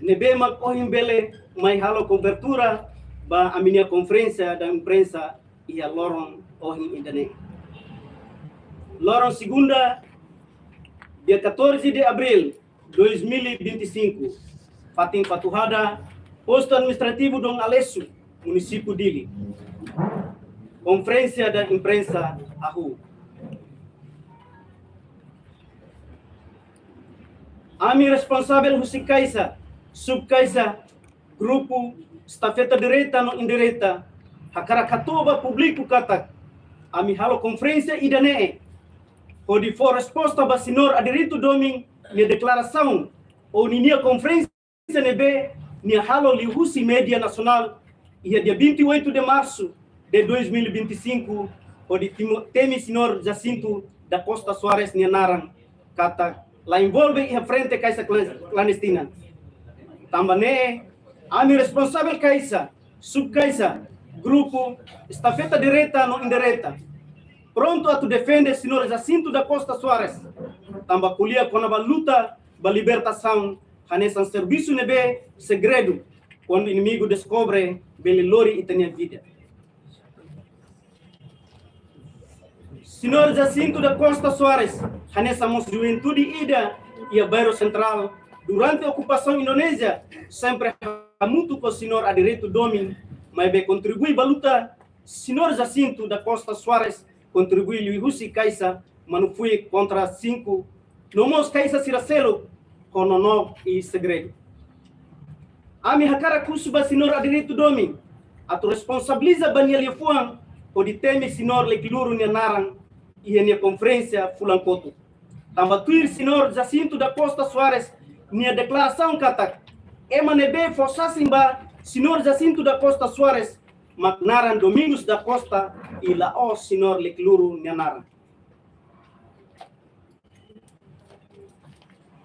nebe makohim bele mai halo cobertura ba a minha conferência da imprensa ia loron ohim indane. Loron segunda, dia 14 de abril 2025, Fatim Fatuhada, posto administrativo Dom Alessio, município Dili. Conferência da imprensa Ahu. Ami responsável Husi Kaisa, subkaisa, grupo, estafeta direita no indireta, hakarakatoba público katak, ami halo conferência idane, onde for resposta ba senhor aderito doming, minha declaração, ou minha conferência nebe, minha halo li Husi Média Nacional, ia dia 28 de março de 2025, onde teme senhor Jacinto da Costa Soares Nianarang, katak, lá envolve e frente Kaisa clandestina. Também, ami responsável Kaisa, subkaisa, grupo, estafeta direta no indireta. Pronto a tu defender senhor Jacinto da Costa Soares. Tamba kulia com a luta da libertação, nesse serviço nebe segredo, quando o inimigo descobre bele lori e tenha vida. Senhor Jacinto da Costa Soares, nessa juventude ida e a bairro central, durante a ocupação indonésia, sempre muito com o senhor a direito domínio, mas bem contribui para a luta. Senhor Jacinto da Costa Soares contribui e Husi Kaisa, mas não fui contra 5, nomos Kaisa Siracelo, com no e segredo. Ami hakara kusuba senhor a direito domínio, a tu responsabiliza Baniel Yafuan, o de teme senhor Lekiluru Nianarang, e a conferência Fulancoto. Tambatuir senhor Jacinto da Costa Soares, minha declaração katak, emanebe forçasimba, senhor Jacinto da Costa Soares, Macnaran Domingos da Costa e lao senhor Lekiluru Nianarang.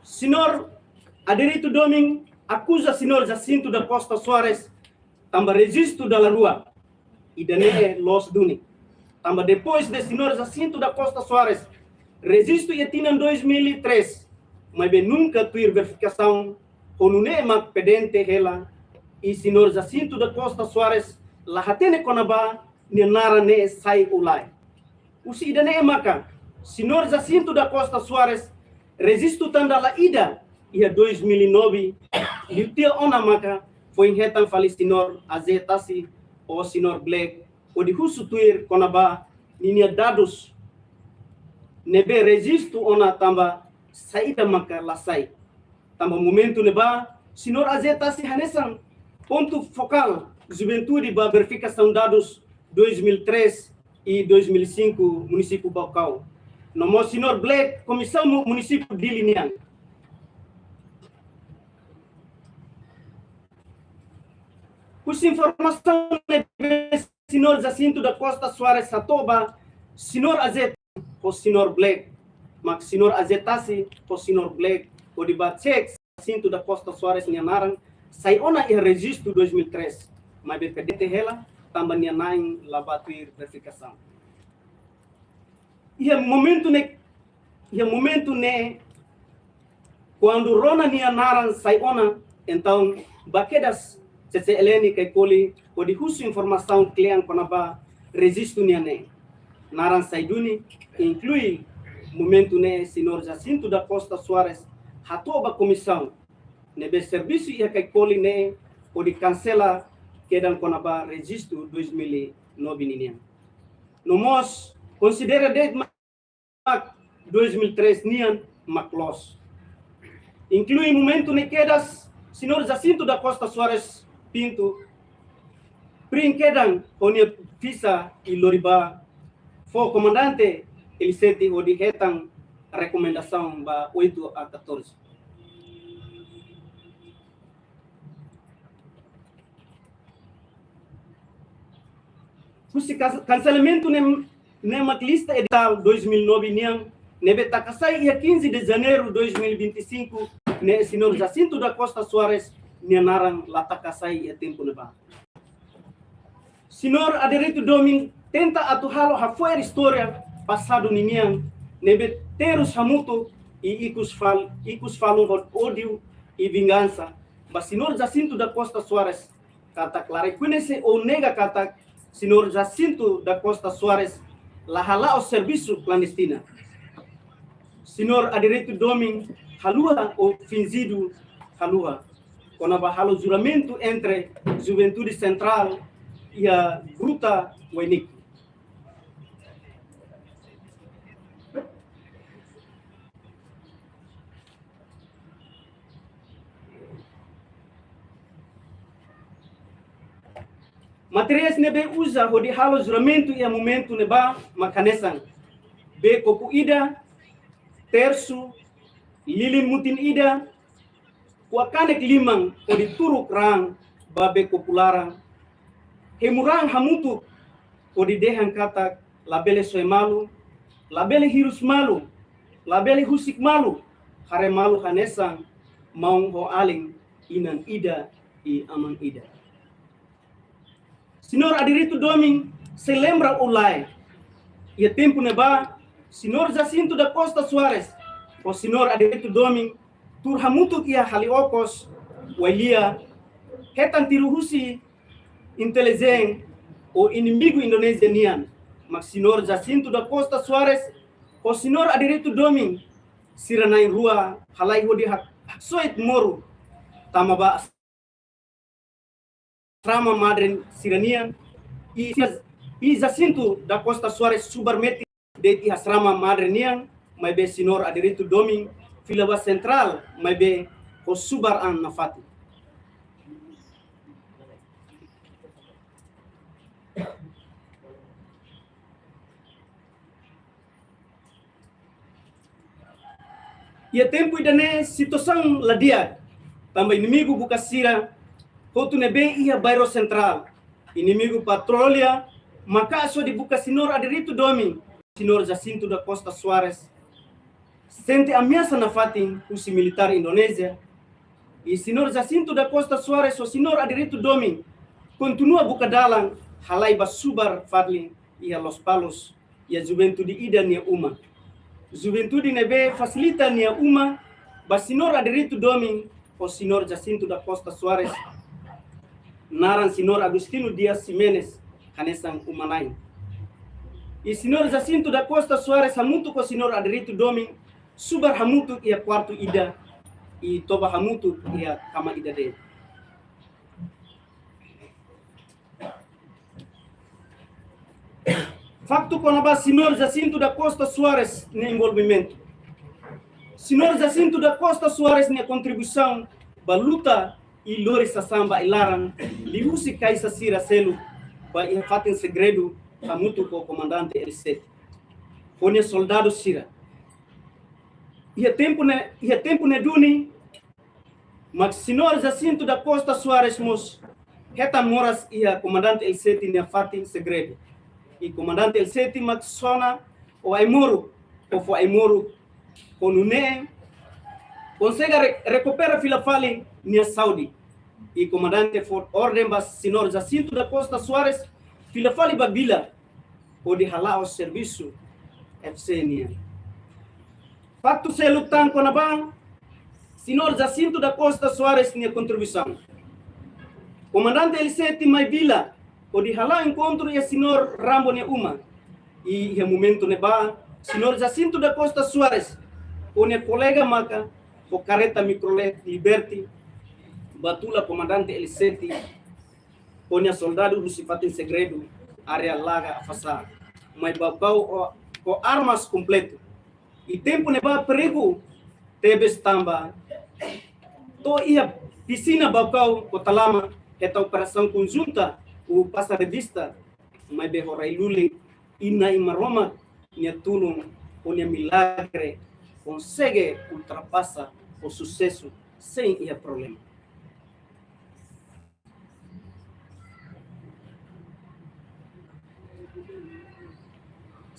Senhor Aderito Doming acusa senhor Jacinto da Costa Soares, tamba registro da rua, e dane los duni. Tamba depois de senhor Jacinto da Costa Soares, registro e tinha em 2003, mas bem nunca tuir verificação, com o nema pedente ela, e senhor Jacinto da Costa Soares, la hatene konaba, ne nara ne sai ulai. Usi ida ne maka, senhor Jacinto da Costa Soares, registro tanda la ida, ia 2009, e tia ona maka, foi em retan falistinor, azetasi, o senhor Black, o de husu tuir konaba, ninia dados, nebe registro ona tamba, saída maka lasai. Tamba momento neba, senhor azetasi hanesan, ponto focal, juventude ba verificação dados 2003 e 2005, município Baucau. No senhor Black, comissão município de Linian. Kus informação de senhor Jacinto da Costa Soares Satoba, senhor Azet, o senhor Black, mas senhor Azetasi, o senhor Black, o de Batsex, Jacinto da Costa Soares Nianarang, sai ona e registro 2003, mas BPDT ela, também Nianain labatuir verificação. E é momento ne, quando Rona Nianarang sai ona, então, baquedas, se eleni kai koli o de husu informação klian konaba registro niane naran saiduni inclui momento ne senhor Jacinto da Costa Soares hatoba comissão nebe serviço ia kai koli ne o de cancela kedan konaba registro 2009 nian no mos considera de 2003 nian maclos inclui momento ne quedas senhor Jacinto da Costa Soares Pinto, brinquedan onde fisa e loriba, foi comandante ele sente o de retan recomendação ba 8 a 14. Kusi cancelamento nem lista edital 2009 niang nebe takasai ia 15 de janeiro 2025 ne senhor Jacinto da Costa Soares Nianarang latakasai e tempo neba. Senhor Aderito Doming tenta atuhalo hafuer história passado niniang nebe terus hamuto e ikus falung hot ódio e vingança mas Senhor Jacinto da Costa Soares kata clarequenese ou nega kata Senhor Jacinto da Costa Soares lahala o serviço clandestina. Senhor a direito doming halua ou fingido halua. Quando halo juramento entre Juventude Central e a Gruta Wainik. Materiais nebe usa hodi halo juramento e a momento neba makanesan. Be kopu ida, tersu, lilin mutin ida, kuakanek limang hodi turuk rang babe kopularang. Hemurang hamutu hodi dehan kata labele soe malu, labele hirus malu, labele husik malu, hare malu hanesang maung ho aling inan ida i amang ida. Senhor adiritu doming se lembra ulai. Ia tempo neba Senhor Jacinto da Costa Soares. O Senhor adiritu doming tur hamutuk ia haliokos walia hetan tiruhusi intelijen o inimigo indonesianian. Mas Senhor Jacinto da Costa Soares o Senhor adiritu doming siranai rua halai hodi hak soit moru tamaba Trama Madren Siranian e Jacinto da Costa Soares subarmeti de Asrama Madrenian, mas be Senhor adiritu doming filaba central, mas be o subar an nafati. Ia tempo idane situação ladia, também inimigo buka sira Hotu nebe ia bairro central, inimigo patrolha, maka so dibuka Senhor adiritu doming, Senhor Jacinto da Costa Soares, sente ameaça na fatin usi militar Indonésia, e Senhor Jacinto da Costa Soares, o Senhor adiritu doming, continua buka dalang, halai basubar fadlin, ia Los Palos, ia Juventude ida nia uma. Juventude nebe facilita nia uma, ba Senhor adiritu doming, o Senhor Jacinto da Costa Soares, naran Senhor Agustino Dias Ximenes hanesang umanai. E Senhor Jacinto da Costa Soares hamutu ko Senhor adiritu doming subar hamutu ia quarto ida e toba hamutu ia kama ida de. Faktu konaba Senhor Jacinto da Costa Soares ne envolvimento. Senhor Jacinto da Costa Soares ne contribuição baluta e lori samba ilaran lihusi kaisa sira selu ba ia fatin segredo hamutu ko comandante LC. Ponia soldado sira. Ia tempo ne duni mas Senhor Jacinto da Costa Soares mos heta moras ia comandante LC ne fatin segredo. E comandante LC max sona o aimoro o fo aimoro konune consegue recupera filafali nia Saudi. E comandante for ordem bas Senhor Jacinto da Costa Soares filafali babila o de halal o serviço FC nia. Faktu se lutan konabang Senhor Jacinto da Costa Soares nia contribuição. Comandante LC mai bila o de halal encontro e Senhor Rambo nia uma. E em momento neba Senhor Jacinto da Costa Soares o nia colega maka o carreta microlet Liberty batula comandante LC ponia soldado do sifatin segredo área laga afasar mas babau o armas completo e tempo neba perigo tebes tamba to ia piscina babau o talama eta operação conjunta o passa revista mas be horai lule ina imaroma nia tulung ponia milagre consegue ultrapassa o sucesso sem ia problema.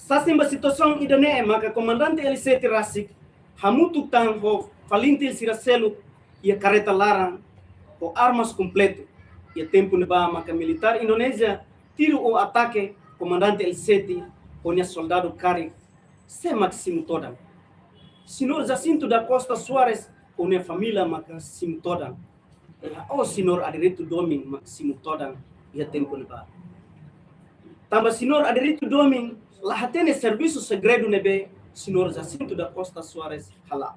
Sasimba situação idane maka comandante LC Rasik hamutu tang ho falintil siraselu ia careta larang o armas completo ia tempo neba maka militar Indonesia tiro o ataque comandante LC ponia soldado kari se maximo toda. Senhor Jacinto da Costa Soares ponia família maka sim toda. O sinor aderitu doming maksimu todang ia tempo leba. Tamba sinor aderitu doming lahatene serviço segredo nebe Senhor Jacinto da Costa Soares hala.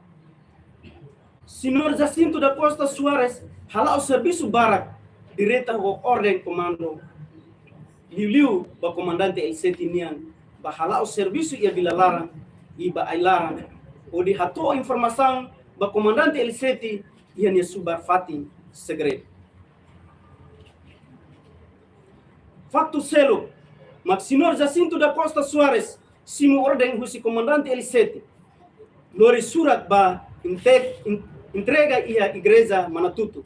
Senhor Jacinto da Costa Soares hala o serviço barak direta o ordem comando. Liu ba comandante El Setinian ba hala o serviço ia bilalarang iba ailarang o di hato informação ba comandante El Seti ia nia subar fatin segredo. Facto selo mas Senhor Jacinto da Costa Soares simu ordem husi comandante El Seti lori surat ba entrega ia igreja Manatutu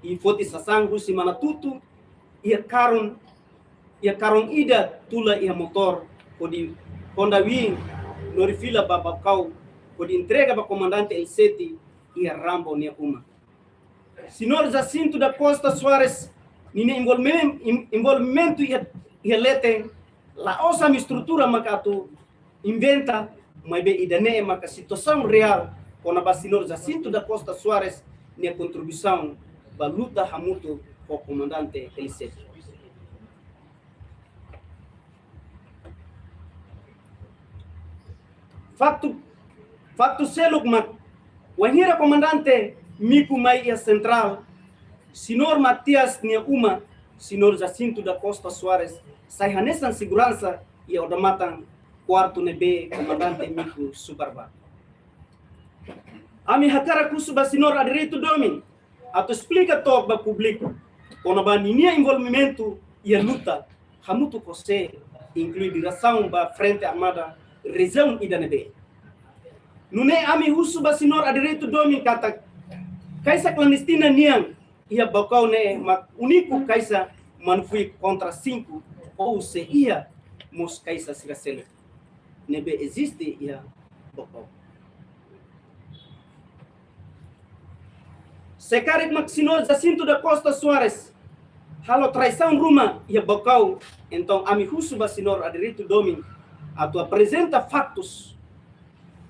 e foti sasang husi Manatutu ia karun ida tula ia motor kodi Honda Wing lori fila ba kau kodi entrega ba comandante El Seti ia rambo nia uma. Senhor Jacinto da Costa Soares nini envolvimento ia lete la osa mi estrutura makatu inventa mas be idane maka situação real kona ba Senhor Jacinto da Costa Soares nia contribuição ba luta hamutu o comandante El Seti. Facto seluk mak wahira comandante miku mai ia central Senhor Matias nia uma Senhor Jacinto da Costa Soares sai hanesan segurança ia odamatan quarto nebe comandante miku subarba. Ami hakara kusuba Senhor aderitu domin atau explica tok ba publico kona ba ninia envolvimento ia luta hamutu kose inclui direção ba frente armada região idanebe. Nune ami husuba Senhor aderitu domin kata kaisa clandestina niang ia bakau ne mak uniku kaisa manfui contra 5 ou se ia mos kaisa sirasele nebe existe ia bakau sekarek mak Senhor Jacinto da Costa Soares halo traição ruma ia bakau então ami husuba Senhor aderitu domin atau apresenta factos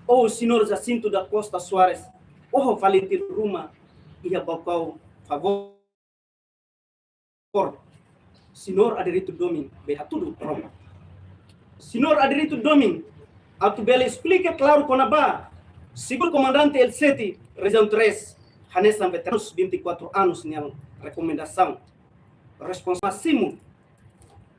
ou Senhor Jacinto da Costa Soares oh valentir ruma ia bakau favor Senhor aderitu domin behatudu Roma. Senhor aderitu domin atu bele explica claro konaba segundo comandante El Seti região 3 hanesan veteranos 24 anos nia recomendação responsável máximo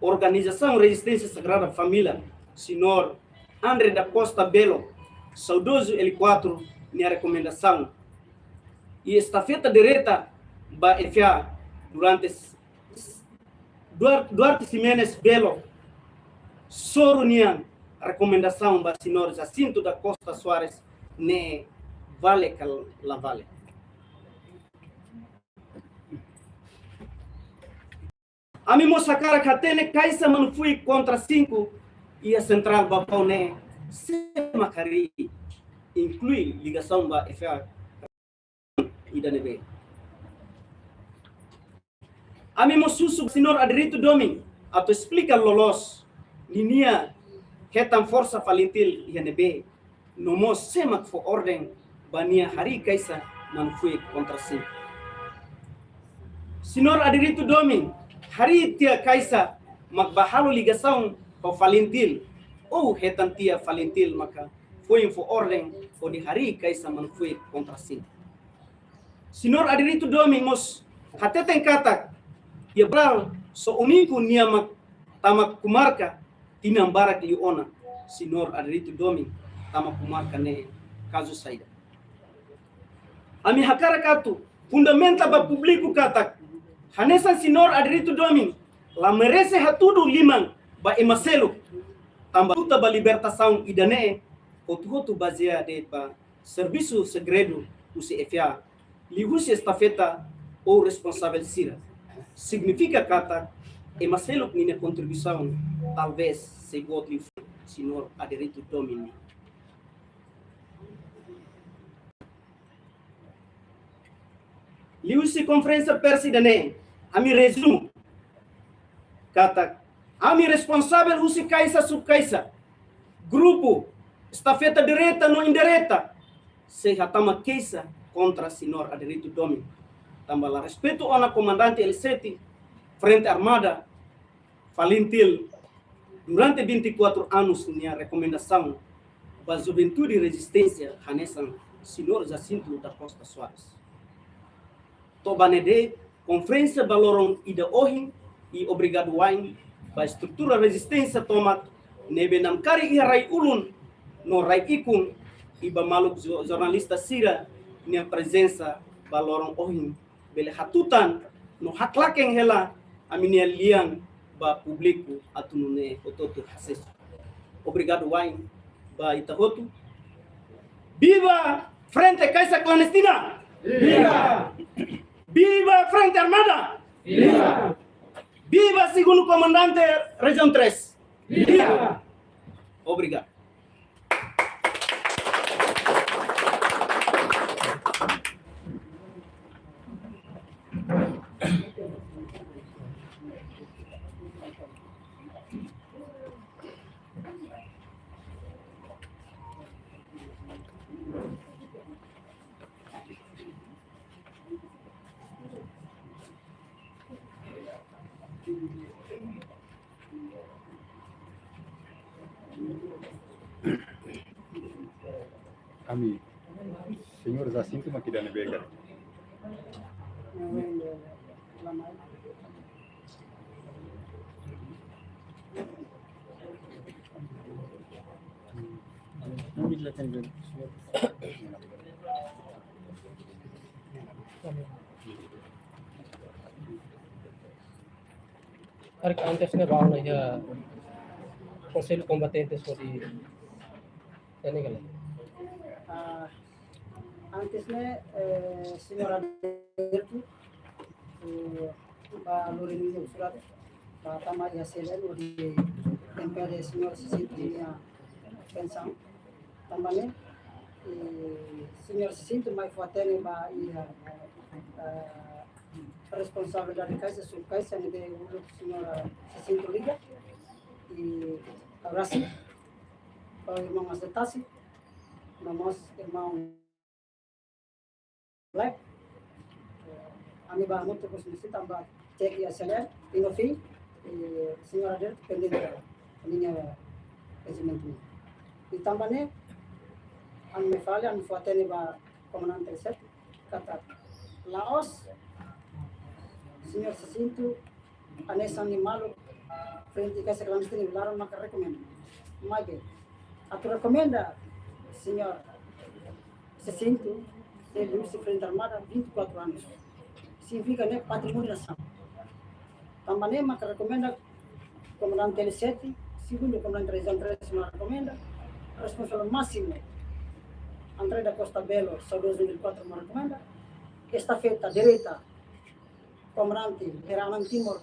organização resistência sagrada família Senhor André da Costa Belo saudoso L4 nia recomendação e estafeta direta ba FA durante Duarte Ximenes Belo soro nian recomendação ba Senhor Jacinto da Costa Soares ne vale cal la vale. Ami mosakara katene kaisa manfui contra 5 e a central ba paune semakari inclui ligação ba FA idanebe. Ami mosusu Senhor aderitu domin atau explica lolos linia ketam força falintil ianebe nomos semak for ordem bania hari kaisa manfui contra 5. Senhor aderitu domin hari tia kaisa magbahalo ligação o falintil ou hetan tia falintil maka foi for ordem o di hari kaisa manfui contra 5. Senhor aderitu domin mos hateten katak ia bral so uniku niamak tamak kumarka tinam barak liona Senhor aderitu domin tamak kumarka ne caso saída. Ami hakara katu fundamenta ba publiku katak hanesan Senhor aderitu domin la merece hatudu limang ba emaselu tamba tuta ba libertação idane otu baseada de ba serviço segredo UCFA lihusi estafeta ou responsável sira significa kata emaselu minha contribuição talvez se godli Senhor aderitu domini. Liusi conferência persidane ami resumo kata ami responsável usi kaisa subkaisa grupo estafeta direta no indireta se hatama keisa contra Senhor aderitu domini tambah la respeto ona comandante L7 Frente Armada falintil durante 24 anos minha recomendação para a juventude resistência Hanessan Senhor Jacinto da Costa Soares. Tobanede conferência baloron ida ohin e obrigado wain ba estrutura resistência tomat nebe namkari iharai ulun no rai ikun iba maluk jornalista sira nia presença baloron ohin bele hatutan no haklakeng hela aminia liang ba publiku atunune ototo hases. Obrigado wain ba itahotu. Viva Frente Caixa Clandestina! Viva! Viva Frente Armada! Viva! Viva segundo comandante Região 3! Viva! Obrigado. Kami, Senhor Jacinto Makidane Begar. Antes na baon na Conselho Combatentes for di Senegal. Antes ne Senhora Dertu ba Lorenzo surat ba tama ya selen di tempere Senhor Jacinto dia pensão também Senhor Jacinto mai fuatene ba ia responsabilidade da casa sul casa ne de Senhora Jacinto liga e abraço para o irmão Azetasi nós irmão Black ami ba muito com isso também cek ya selen inofi Senhora Dertu pendente linha regimento e também me fala me fuatene ba comandante set kata Laos Senhor Jacinto anessa animal frente que se clandestino laram maka recomenda mais atu recomenda Senhor Jacinto ele se frente armada 24 anos significa né patrimônio nacional também maka recomenda comandante L7 segundo comandante Região 3 me recomenda responsável máximo André da Costa Belo saudoso 2004 me recomenda estafeta direita comandante Heranan Timor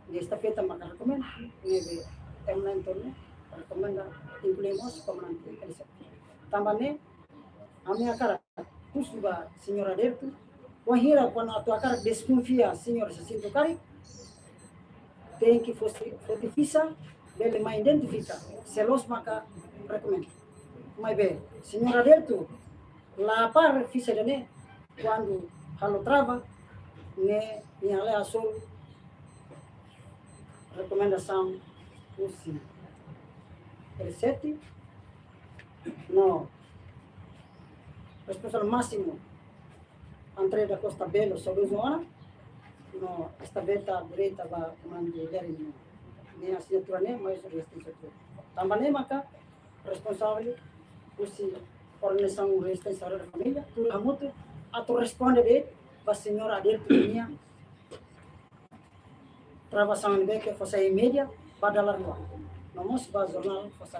de estafeta me recomenda neve terminante recomenda incluímos comandante L7 também a minha cara Kusuba Senhora Dertu wahira quando a tua cara desconfia Senhor Jacinto Cari tem que fortificar dele mais identifica selos maka recomenda mais bem Senhora Dertu la par ficha de quando halo trava ne ale azul recomendação usi L7 no responsável máximo André da Costa Belo sobre zona no estafeta direita ba comando dari ne assinatura ne mais resistência também maka responsável usi organização resistência da família tu amuto atu responde de ba senhora Dertu minha travação de que fosse média pada larua nomos ba jornal fosse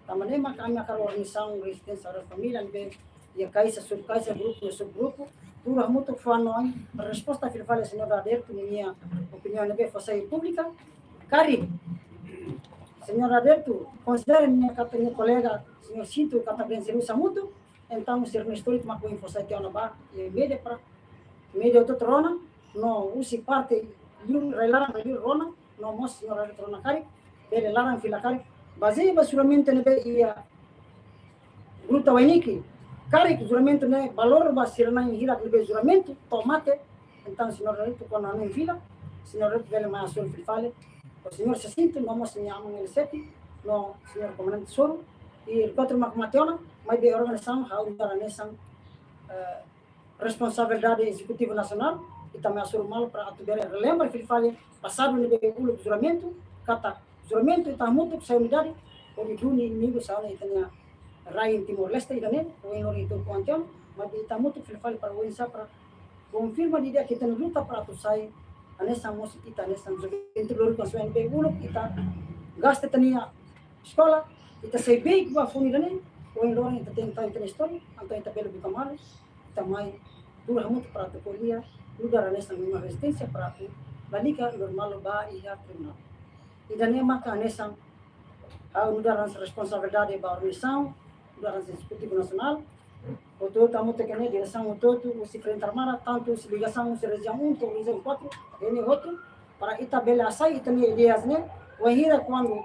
também maka kami akan organização resistência da família de ya kaisa subkaisa grupo subgrupo tu amuto fanon resposta que fala senhora Dertu minha opinião de fosse pública cari senhora Dertu considera minha minha colega senhor Cito kata benseru samuto então ser histórico mas com fosse que ona ba e média para média to trona no usi parte yur relaran yur rona no mos senhora trona cari ele laran fila cari base basuramente ne be ia gruta waniki cari juramento ne valor basirana hira que be juramento tomate então o senhor Arito quando não vila, o senhor Arito vele mais sobre Filifale, o senhor se sinto nós senhamos ele sete, no senhor comandante Soro e outro macmatona, mas de organização a organização responsabilidade executiva nacional e também a Soro mal para atuar lembra Filifale passado no do juramento, kata juramento está muito com unidade, o de dunia inimigo sauna itanya Rai Timor Leste idane, o inor itu kuantiam, mas está muito Filifale para o insa para confirma dia kita luta para tu sai anessa mos kita anessa entre lor com suan begulo kita gaste tania escola kita sei bem que funi dane o inor kita tenta entre história então kita belo bikamar tamai dura muito para tu colia lugar anessa uma resistência para tu balika normal ba ia tribunal idane maka anessa a lugar responsabilidade ba organização lugar executivo nacional o todo estamos tendo direção o todo o se frente armada tanto se ligação se região 1 to região 4 ele outro para kita bela sai também ideias né o hira quando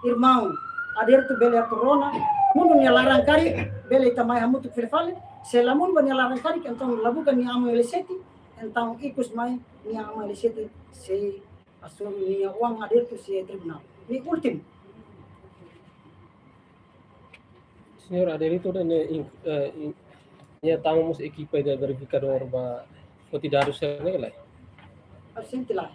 irmão aderto bela corona mundo ne larang kari bela tamai muito Filifale se lamun bani larang kari então labukan ni amo eliseti então ikus mai ni amo eliseti se asur ni uang aderto se tribunal ni ultim. Senhor Aderito ya tamos equipa de verificador ba cotidiano será Persentilah.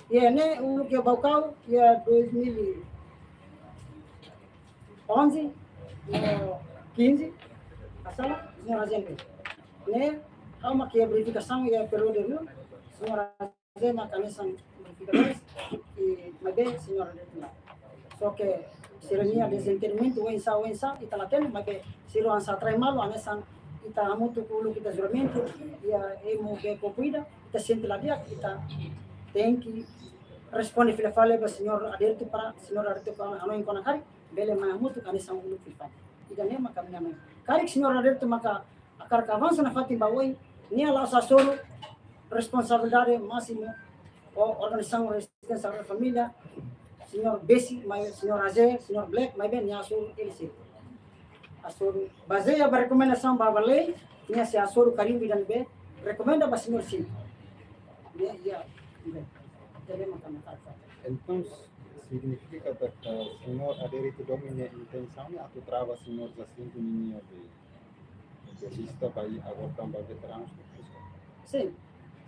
Ya ne ulu ke Baucau ya 2011 15 asal senhor agente ne kama que verificação ya período dulu senhor agente makanisa verificadores e mas senhor agente só que seria desentendimento o ensa e talaten mas siro ansa trai malu anesan kita amutu kulu kita juramento ya emo be cuida kita sente la dia kita tem que responde Filifale ba senhor Aderto para ano em konakari bele ma amutu kanisa ulu Filifale ida ne maka miname kari senhor Aderto maka akar ka avança na fatim bawoi ni ala sa soro responsabilidade máximo o organização resistência da família senhor Bessi, senhor Azé, senhor Black, mas bem, Asur LC. Asur, baseia a recomendação da lei, tinha se Asur Karim Bidan B, recomenda para senhor Sim. Então, significa que o senhor Aderito domina a intenção atau trava o senhor Jacinto Ninho de lista para agora também veteranos? Sim,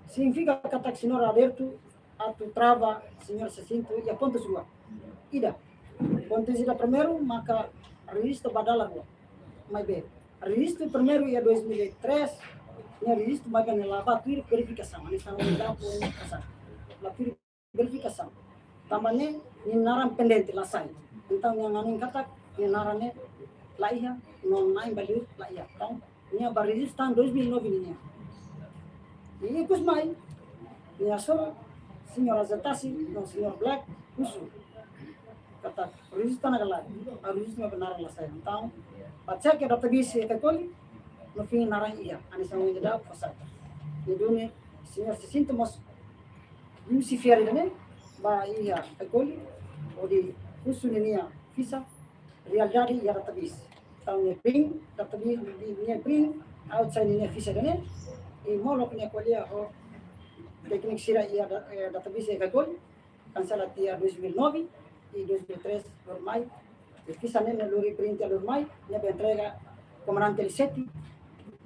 significa que o senhor Aderito atau trava senhor Jacinto e a ponto sua. Ida, ponto sua primeiro, maka registro badala rua. Mas bem, registro primeiro é 2003, né registro mas bem lá bater verificação, né são unidade por verificação. Lá verificação. Também ninaram pendente lá sai. Então yang aning kata ninarane lá ia, não naik balik lá ia. Então, nia registro tahun 2009 ini. Ini kus mai. Nia soro senhor Azatasi, no senhor Black, usul. Kata registro na galera, a registro benar lá sai. Então, baca que database é catoli, no fim naran ia, anis ang ingeda pasal. Idune senhor se sinto mas Lucifer ini, ba ia catoli, odi usul ini ya, visa realidade ya database. Então, ne bring database ne bring outside ini visa ini, e molo ne kolia ho teknik sira ia database e catoli, cancela tia 2009 e 2003 normal. Visa ne luri print a normal, ne entrega comandante L7,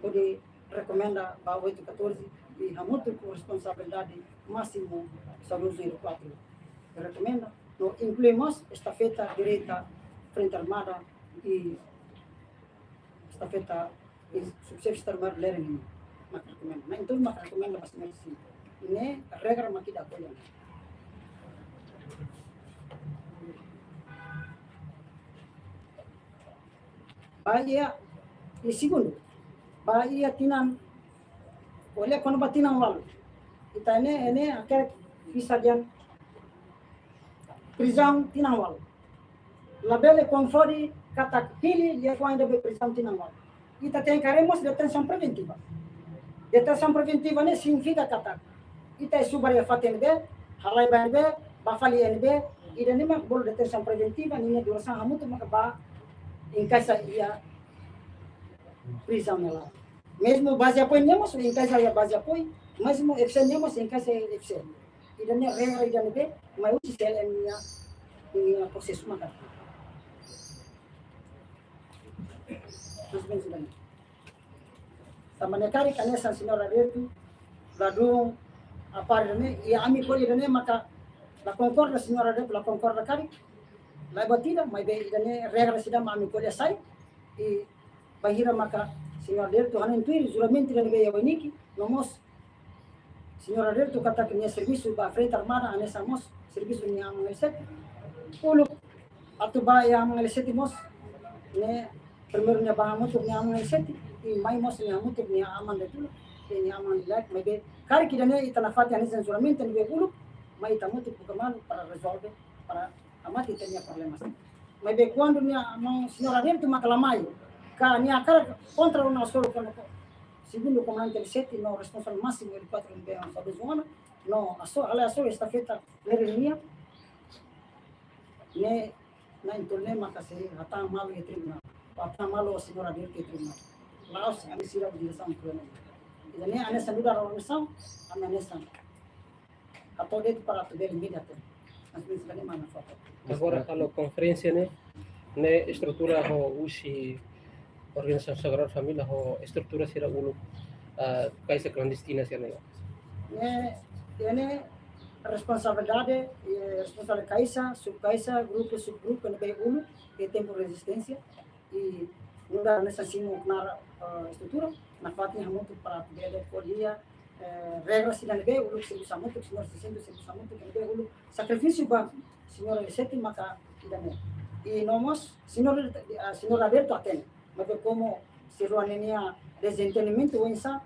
onde recomenda ba 814 e a muito com responsabilidade máximo saúde 04. Recomenda, no incluímos estafeta direita frente armada e estafeta e subsecretario armado lereng. Mak recomenda. Na então mak recomenda pas nasi. Ini regra makida ko yan. Bahia e segundo Bahia tinam oleh kono batinam wal itane ene akhir visa jan prisão tinam wal labele confori kata pili dia ko ainda be prisão tinam wal ita tem queremos detenção preventiva ne significa kata ita subaria faten be halai ban be bafali en be ida nima bol detenção preventiva ni duração hamutu maka ba em casa ia prisão nela mesmo base de apoio nemos em casa ya base de apoio, mesmo FC nemos em casa FC. Idane regra idane be, mas o sistema em processo maka. Terus bem sudah. Tamane kari kanesa senhora Alberto, ladung apa idane, ya ami ko idane maka la concorda senhora Alberto, la concorda kari. La batida, mas be idane regra sidam ami ko ya sai e bahira maka Senhor Alberto, hanen tuir, juramento da Liga Yawaniki, nomos, Senhor Alberto, kata que minha serviço ba frente armada, anessa mos, serviço minha amangaliset, pulu, atu ba ya amangaliset mos, ne, primeiro minha ba amutuk minha amangaliset, e mai mos minha amutuk minha aman de tulo, e minha aman de like, mas be, kari que dane itanafati anessa juramento, ne be pulu, mas itamutuk bukamalo para resolver, para amati tinha problemas. Mas be, quando minha amang, Senhor Alberto, makalamai, Kanya akar contra una solo con segundo comandante del 7 no responsable máximo del 4 in Beam Fabrizona no alla sua estafeta l'erenia ne na intolne makase hata malo e tribunal hata malo signora dir ke tribunal laos ami sira di sam pleno idane ane saluda ro sam ane sam ato det para tu del imediato as vezes vale mana foto Agora kalau konferensi ne estrutura ho usi organisasi Sagrada Família ho estrutura sira ulu kaisa clandestina sira ne responsabilidade responsabilidade kaisa subkaisa grupo subgrupo ne bei ulu que tempo resistência e não dá nessa simo na estrutura na fatinha muito para poder podia regras se ne bei ulu se usa muito senhor se usa muito que ne bei ulu sacrifício ba senhor sete maka idane e nomos senhor Alberto atende mas como siruanenia desentendimento ou insa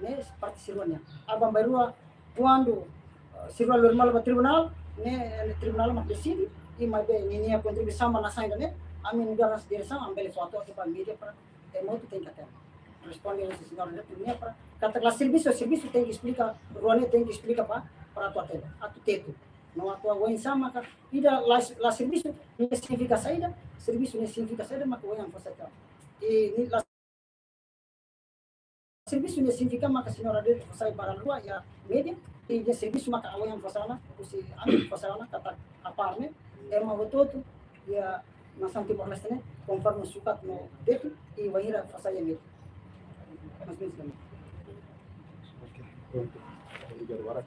né parte siruania abang barua quando siruan normal ba tribunal né tribunal mak decide e mas bem ninia contribuição na saída né a minha garas direção ambele foto aqui para mídia para muito tem que ter responde o senhor né ninia para kata kelas serviço tem que explicar ruane tem que explicar para tu atender atu teto não atua o insa maka ida la serviço não significa saída serviço não significa saída maka o yang fasaita e la serviço não significa maka senhora de fasai para rua ya media e de serviço maka o yang fasana usi ami fasana kata aparme ema bototo ya masang timor leste ne conforme sukat no detu e wahira fasai media mas bem também Pronto. Obrigado, Barak.